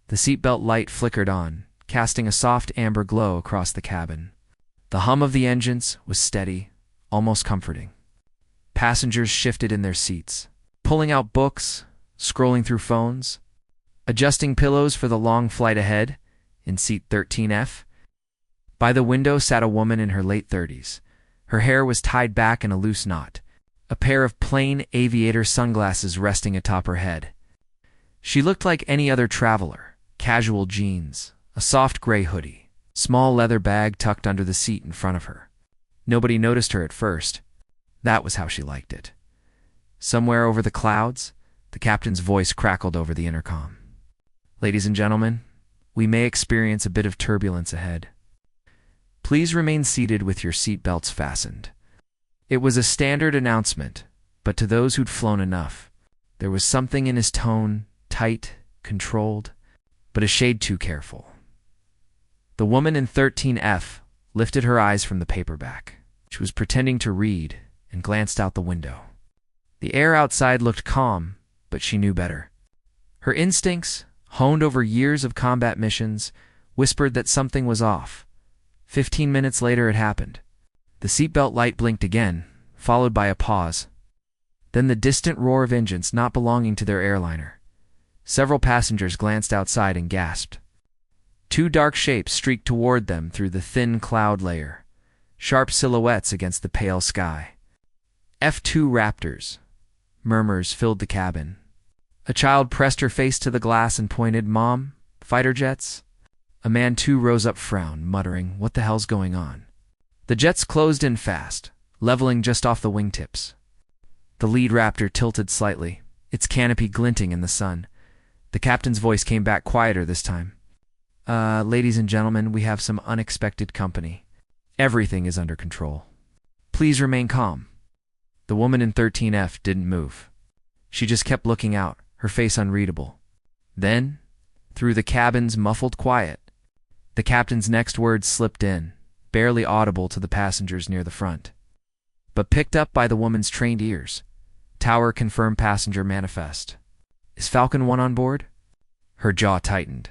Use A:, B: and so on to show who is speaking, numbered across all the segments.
A: The seatbelt light flickered on, casting a soft amber glow across the cabin. The hum of the engines was steady, almost comforting. Passengers shifted in their seats, pulling out books, scrolling through phones, adjusting pillows for the long flight ahead. In seat 13F, by the window sat a woman in her late 30s. Her hair was tied back in a loose knot, a pair of plain aviator sunglasses resting atop her head. She looked like any other traveler: casual jeans, a soft gray hoodie, small leather bag tucked under the seat in front of her. Nobody noticed her at first. That was how she liked it. Somewhere over the clouds, the captain's voice crackled over the intercom. "Ladies and gentlemen, we may experience a bit of turbulence ahead. Please remain seated with your seat belts fastened." It was a standard announcement, but to those who'd flown enough, there was something in his tone, tight, controlled, but a shade too careful. The woman in 13F lifted her eyes from the paperback. She was pretending to read and glanced out the window. The air outside looked calm, but she knew better. Her instincts, honed over years of combat missions, whispered that something was off. 15 minutes later it happened. The seatbelt light blinked again, followed by a pause. Then the distant roar of engines not belonging to their airliner. Several passengers glanced outside and gasped. Two dark shapes streaked toward them through the thin cloud layer, sharp silhouettes against the pale sky. F-2 Raptors. Murmurs filled the cabin. A child pressed her face to the glass and pointed, "Mom, fighter jets?" A man too rose up, frowned, muttering, "What the hell's going on?" The jets closed in fast, leveling just off the wingtips. The lead Raptor tilted slightly, its canopy glinting in the sun. The captain's voice came back quieter this time. Ladies and gentlemen, we have some unexpected company. Everything is under control. Please remain calm." The woman in 13F didn't move. She just kept looking out, her face unreadable. Then, through the cabin's muffled quiet, the captain's next words slipped in, barely audible to the passengers near the front, but picked up by the woman's trained ears. "Tower confirmed passenger manifest. Is Falcon 1 on board?" Her jaw tightened.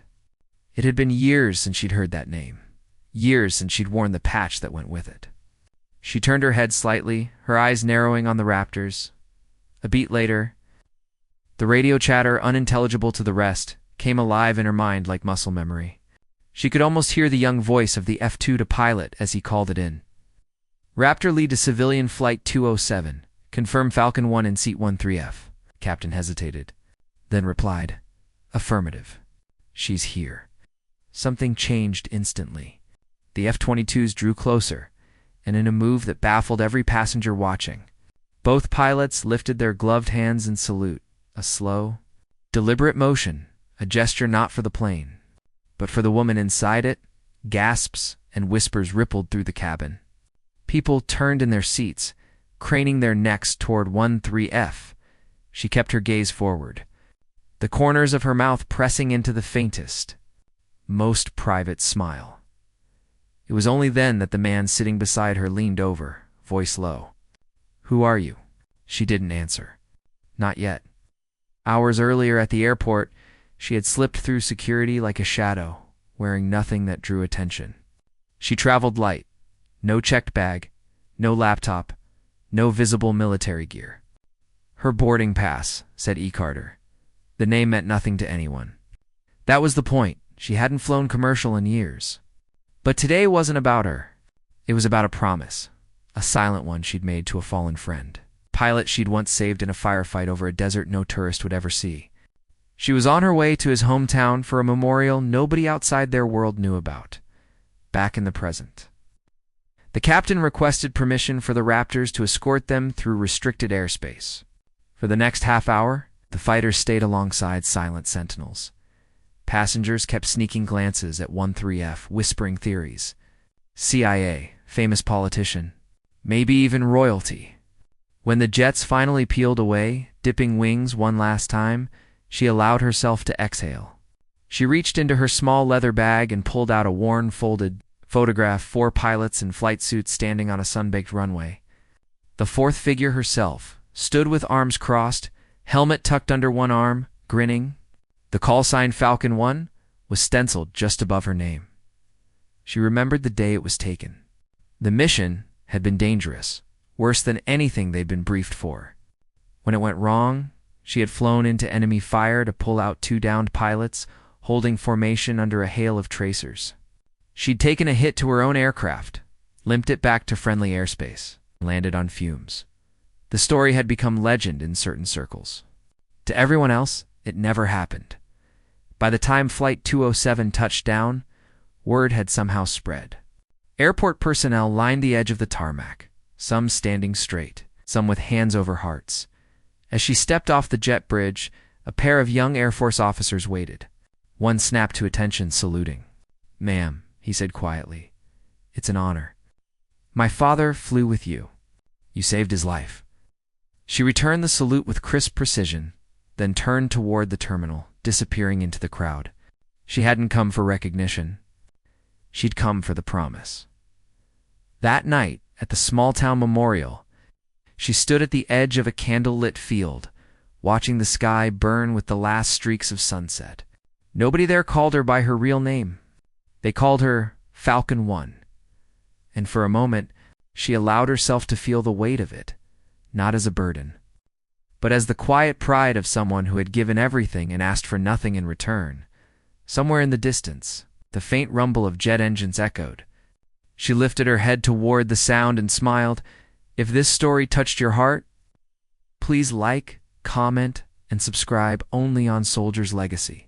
A: It had been years since she'd heard that name, years since she'd worn the patch that went with it. She turned her head slightly, her eyes narrowing on the Raptors. A beat later, the radio chatter, unintelligible to the rest, came alive in her mind like muscle memory. She could almost hear the young voice of the F-22 pilot as he called it in. "Raptor lead to civilian flight 207. Confirm Falcon 1 in seat 13F. Captain hesitated, then replied, "Affirmative. She's here." Something changed instantly. The F-22s drew closer, and in a move that baffled every passenger watching, both pilots lifted their gloved hands in salute, a slow, deliberate motion, a gesture not for the plane, but for the woman inside it. Gasps and whispers rippled through the cabin. People turned in their seats, craning their necks toward 13F. She kept her gaze forward, the corners of her mouth pressing into the faintest, most private smile. It was only then that the man sitting beside her leaned over, voice low. "Who are you?" She didn't answer. Not yet. Hours earlier at the airport, she had slipped through security like a shadow, wearing nothing that drew attention. She traveled light. No checked bag, no laptop, no visible military gear. Her boarding pass, said E. Carter. The name meant nothing to anyone. That was the point. She hadn't flown commercial in years. But today wasn't about her. It was about a promise, a silent one she'd made to a fallen friend, pilot she'd once saved in a firefight over a desert no tourist would ever see. She was on her way to his hometown for a memorial nobody outside their world knew about, back in the present. The captain requested permission for the Raptors to escort them through restricted airspace. For the next half hour, the fighters stayed alongside silent sentinels. Passengers kept sneaking glances at 13F, whispering theories. CIA, famous politician, maybe even royalty. When the jets finally peeled away, dipping wings one last time, she allowed herself to exhale. She reached into her small leather bag and pulled out a worn, folded photograph, 4 pilots in flight suits standing on a sun-baked runway. The fourth figure herself stood with arms crossed, helmet tucked under one arm, grinning. The call sign Falcon 1 was stenciled just above her name. She remembered the day it was taken. The mission had been dangerous, worse than anything they'd been briefed for. When it went wrong, she had flown into enemy fire to pull out 2 downed pilots, holding formation under a hail of tracers. She'd taken a hit to her own aircraft, limped it back to friendly airspace, and landed on fumes. The story had become legend in certain circles. To everyone else, it never happened. By the time Flight 207 touched down, word had somehow spread. Airport personnel lined the edge of the tarmac, some standing straight, some with hands over hearts. As she stepped off the jet bridge, a pair of young Air Force officers waited. One snapped to attention, saluting. "Ma'am," he said quietly, "it's an honor. My father flew with you. You saved his life." She returned the salute with crisp precision, then turned toward the terminal, disappearing into the crowd. She hadn't come for recognition. She'd come for the promise. That night, at the small-town memorial, she stood at the edge of a candle-lit field, watching the sky burn with the last streaks of sunset. Nobody there called her by her real name. They called her Falcon 1. And for a moment, she allowed herself to feel the weight of it, not as a burden, but as the quiet pride of someone who had given everything and asked for nothing in return. Somewhere in the distance, the faint rumble of jet engines echoed. She lifted her head toward the sound and smiled. If this story touched your heart, please like, comment, and subscribe only on Soldier's Legacy.